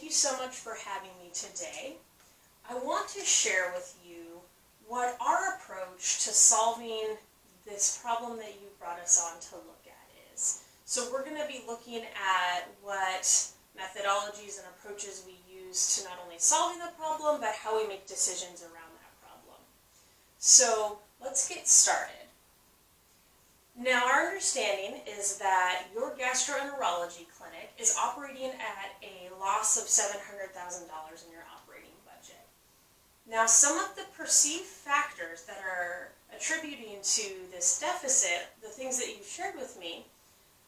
you so much for having me today. I want to share with you what our approach to solving this problem that you brought us on to look at is. So we're going to be looking at what methodologies and approaches we use to not only solving the problem, but how we make decisions around that problem. So let's get started. Now, our understanding is that your gastroenterology clinic is operating at a loss of $700,000 in your operating budget. Now, some of the perceived factors that are attributing to this deficit, the things that you've shared with me,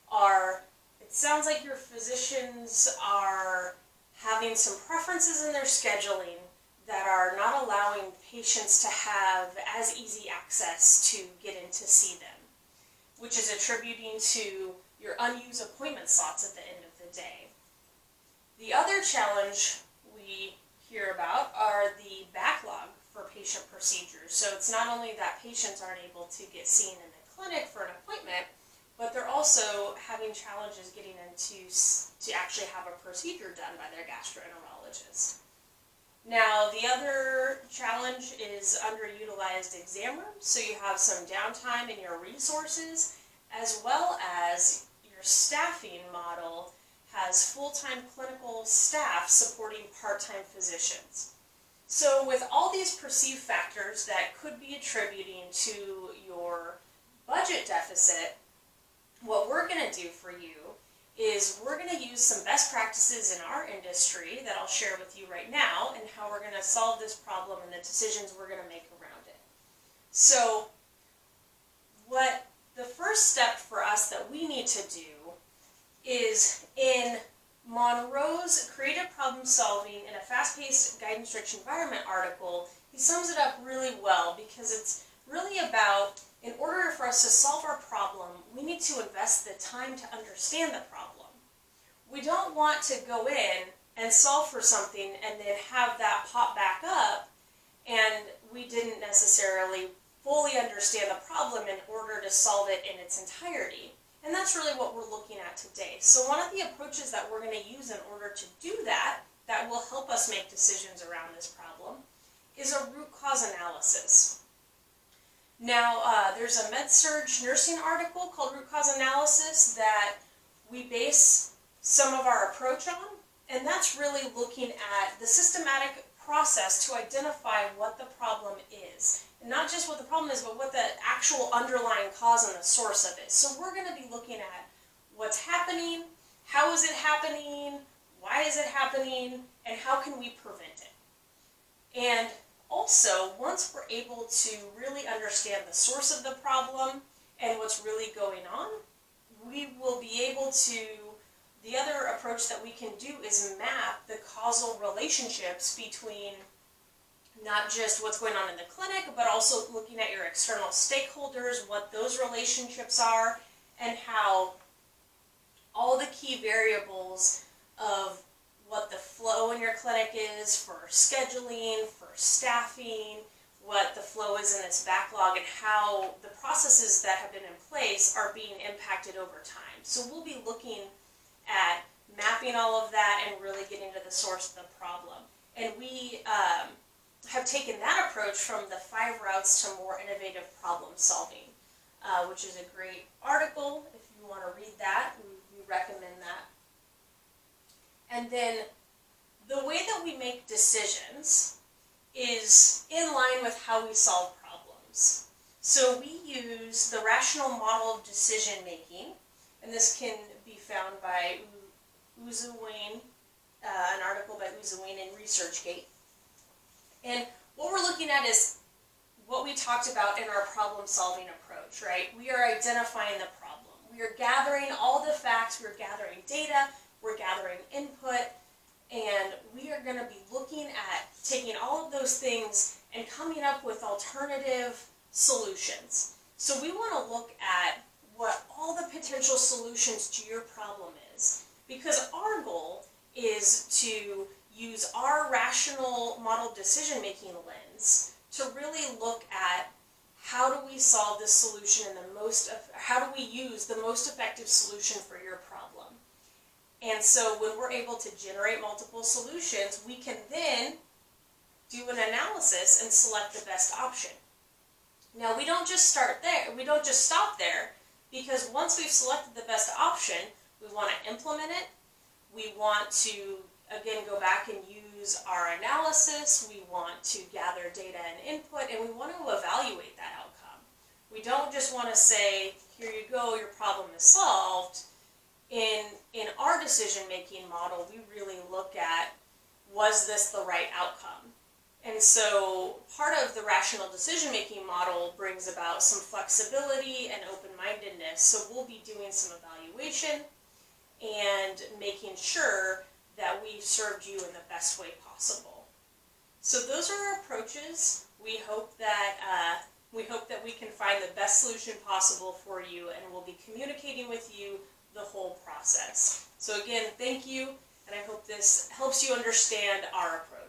are it sounds like your physicians are having some preferences in their scheduling that are not allowing patients to have as easy access to get in to see them, which is attributing to your unused appointment slots at the end of the day. The other challenge we hear about are the backlog for patient procedures. So it's not only that patients aren't able to get seen in the clinic for an appointment, but they're also having challenges getting in to actually have a procedure done by their gastroenterologist. Now, the other challenge is underutilized exam rooms, so you have some downtime in your resources, as well as your staffing model has full-time clinical staff supporting part-time physicians. So with all these perceived factors that could be attributing to your budget deficit, what we're going to do for you is we're going to use some best practices in our industry that I'll share with you right now and how we're going to solve this problem and the decisions we're going to make around it. So what the first step for us that we need to do is in Monroe's Creative Problem Solving in a Fast-Paced Guidance-Rich Environment article, he sums it up really well because it's really about, in order for us to solve our problem, we need to invest the time to understand the problem. We don't want to go in and solve for something and then have that pop back up and we didn't necessarily fully understand the problem in order to solve it in its entirety. And that's really what we're looking at today. So one of the approaches that we're going to use in order to do that, that will help us make decisions around this problem, is a root cause analysis. Now, there's a MedSurg nursing article called Root Cause Analysis that we base some of our approach on, and that's really looking at the systematic process to identify what the problem is. And not just what the problem is, but what the actual underlying cause and the source of it. So we're going to be looking at what's happening, how is it happening, why is it happening, and how can we prevent it. And also, once we're able to really understand the source of the problem and what's really going on, we will be able to, the other approach that we can do is map the causal relationships between not just what's going on in the clinic, but also looking at your external stakeholders, what those relationships are, and how all the key variables of what the flow in your clinic is for scheduling, for staffing, what the flow is in its backlog, and how the processes that have been in place are being impacted over time. So we'll be looking at mapping all of that and really getting to the source of the problem. And we have taken that approach from the 5 Routes to More Innovative Problem Solving, which is a great article. If you want to read that, we recommend that. And then the way that we make decisions is in line with how we solve problems. So we use the rational model of decision making, and this can be found by Uzu Wayne, an article by Uzu Wayne in ResearchGate. And what we're looking at is what we talked about in our problem-solving approach, right? We are identifying the problem. We are gathering all the facts, we're gathering data, we're gathering input, and we are going to be looking at taking all of those things and coming up with alternative solutions. So we want to look at what all the potential solutions to your problem is, because our goal is to use our rational model decision-making lens to really look at how do we solve this solution in how do we use the most effective solution for your problem. And so when we're able to generate multiple solutions, we can then do an analysis and select the best option. Now we don't just start there, we don't just stop there, because once we've selected the best option, we want to implement it. We want to, again, go back and use our analysis. We want to gather data and input, and we want to evaluate that outcome. We don't just want to say, here you go, your problem is solved. In our decision-making model, we really look at, was this the right outcome? And so part of the rational decision-making model brings about some flexibility and open-mindedness. So we'll be doing some evaluation and making sure that we've served you in the best way possible. So those are our approaches. We hope that we can find the best solution possible for you, and we'll be communicating with you the whole process. So again, thank you, and I hope this helps you understand our approach.